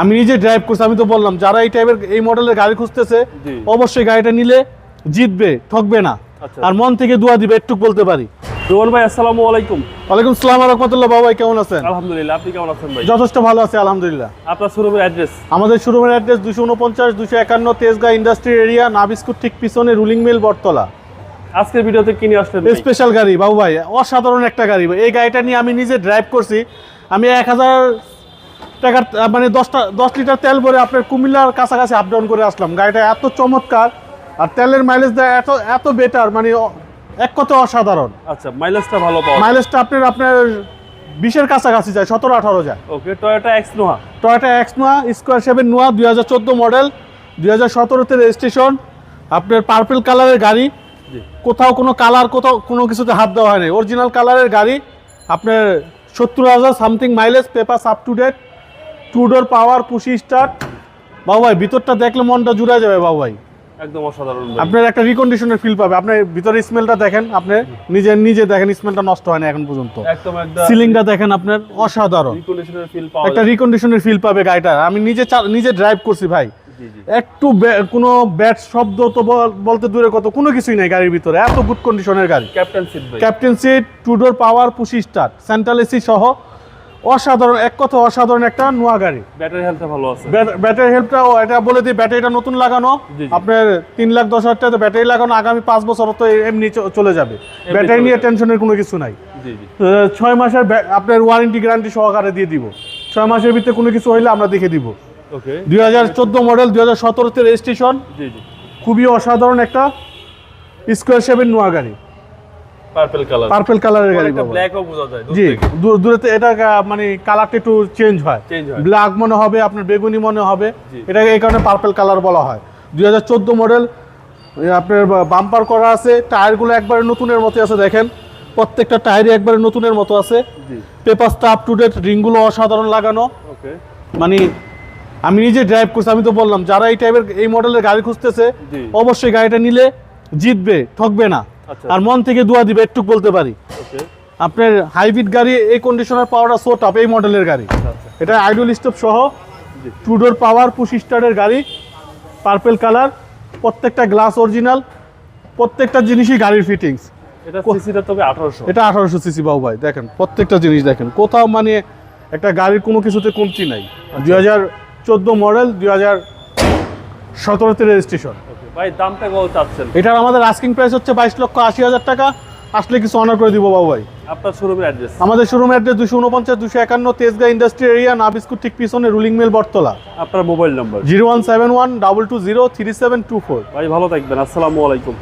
আমি নিজে ড্রাইভ করছি, আমি তো বললাম যারা এই টাইপের এই মডেলের গাড়ি খুঁজতেছে অবশ্যই গাড়িটা নিলে জিতবে, ঠকবে না। আর মন থেকে দোয়া দিবে, একটু বলতে পারি। রোহন ভাই আসসালামু আলাইকুম। ওয়ালাইকুম আসসালাম ওয়া রাহমাতুল্লাহ। বাবা ভাই কেমন আছেন? আলহামদুলিল্লাহ, আপনি কেমন আছেন ভাই? যথেষ্ট ভালো আছি আলহামদুলিল্লাহ। আপনার শোরুমের অ্যাড্রেস? আমাদের শোরুমের অ্যাড্রেস 249 251 তেজগাঁ ইন্ডাস্ট্রি এরিয়া, নাবিস্কুট ঠিক পিছনে রুলিং মিল বটতলা। আজকের ভিডিওতে কি নিয়ে আসলেন? স্পেশাল গাড়ি বাবু ভাই, অসাধারণ একটা গাড়ি। এই গাড়িটা নিয়ে আমি নিজে ড্রাইভ করছি। আমি 1000 টাকার মানে 10 লিটার তেল ভরে আপনার কুমিল্লার কাছাকাছি আপ ডাউন করে আসলাম। গাড়িটা এত চমৎকার আর তেলের মাইলেজ দেয় এত বেটার, মানে এক কথা অসাধারণ। আচ্ছা, মাইলেজটা ভালো পাওয়া? মাইলেজটা আপনার 20-এর কাছাকাছি যায়, 17-18 যায়। ওকে, Toyota x Noha. Toyota x Noha square 7 Noha 2014 model, 2017-তে registration. আপনার পার্পল কালারের গাড়ি, কোথাও কোনো কালার, কোথাও কোনো কিছুতে হাত দেওয়া হয়নি, অরিজিনাল কালারের গাড়ি। আপনার 70,000 something mileage, papers up to date, 2 door power, push start. বাবু ভাই ভিতরটা দেখলে মনটা জুড়ে যাবে বাবু ভাই, একদম অসাধারণ। আপনার একটা রিকন্ডিশনের ফিল পাবে। আপনার ভিতরে স্মেলটা দেখেন, আপনি নিজে দেখেন, স্মেলটা নষ্ট হয় না এখন পর্যন্ত। একদম সিলিংটা দেখেন আপনার অসাধারণ, রিকন্ডিশনের ফিল পাওয়া, একটা রিকন্ডিশনের ফিল পাবে গাড়িটা। আমি নিজে ড্রাইভ করছি ভাই। একটু কোনো ব্যাড শব্দ তো বলতে দূরে কত, কোনো কিছুই নাই গাড়ির ভিতরে, এত গুড কন্ডিশনের গাড়ি। Captain seat, 2 door power, push start, central AC সহ অসাধারণ, এক কথা অসাধারণ একটা নোয়া গাড়ি। ব্যাটারি হেলথটা ভালো আছে? ব্যাটারি হেল্পটাও এটা বলে দিই, ব্যাটারিটা নতুন লাগানো। আপনার 3,10,000 টাকা ব্যাটারি লাগানো, আগামী 5 বছর তো এমনি চলে যাবে। ব্যাটারি নিয়ে টেনশনের কোনো কিছু নাই। 6 মাসের আপনার ওয়ারেন্টি গ্যারান্টি সহকারে দিয়ে দিব। 6 মাসের ভিতরে কোনো কিছু হইলে আমরা দেখে দিব। 2014 মডেল, 2017-তে রেজিস্ট্রেশন। খুবই অসাধারণ একটা স্কোয়ার 7 নোয়া গাড়ি, পার্পল কালারের গাড়ি। ব্ল্যাকও বোঝা যায় জি, দূরেতে এটা মানে কালারটা একটু চেঞ্জ হয়, ব্ল্যাক মনে হবে, আপনার বেগুনি মনে হবে, এটা এই কারণে পার্পল কালার বলা হয়। 2014 মডেল, আপনার বাম্পার করা আছে, টায়ারগুলো একবারে নতুনের মতো আছে, দেখেন প্রত্যেকটা টায়ারই একবারে নতুনের মতো আছে। পেপারসটা আপ টু ডেট, রিংগুলো অসাধারণ লাগানো। মানে আমি নিজে ড্রাইভ করছি, আমি তো বললাম যারা এই টাইপের এই মডেলের গাড়ি খুঁজতেছে অবশ্যই গাড়িটা নিলে জিতবে, ঠকবে না। আর মন থেকে দোয়া দিবে, একটু বলতে পারি। আপনার হাইব্রিড গাড়ি, এই কন্ডিশনার পাওয়ারটা সো টপ এই মডেলের গাড়ি। এটা আইডল স্টপ সহ 2 ডোর পাওয়ার, পুশি স্টার্টের গাড়ি, পার্পল কালার, প্রত্যেকটা গ্লাস অরিজিনাল, প্রত্যেকটা জিনিসই গাড়ির ফিটিংস। এটা সিসিটা তবে 1800। এটা 1800 সিসি বাবু ভাই, দেখেন প্রত্যেকটা জিনিস দেখেন, কোথাও মানে একটা গাড়ির কোনো কিছুতে কমতি নাই। 2014 মডেল, 2017-তে রেজিস্ট্রেশন। ভাই দামটা কত চাচ্ছেন? এটার আমাদের আস্কিং প্রাইস হচ্ছে 22,80,000 টাকা। আসলে কিছু অনার করে দিব বাবু ভাই। আপনার শোরুমের অ্যাড্রেস? আমাদের শোরুমের অ্যাড্রেস 249 251 তেজগাঁ ইন্ডাস্ট্রি এরিয়া, নাবিস্কুট ঠিক পিছনে রুলিং মিল বটতলা। আপনার মোবাইল নাম্বার? 0171 220 3724। ভাই ভালো থাকবেন, আসসালামু আলাইকুম।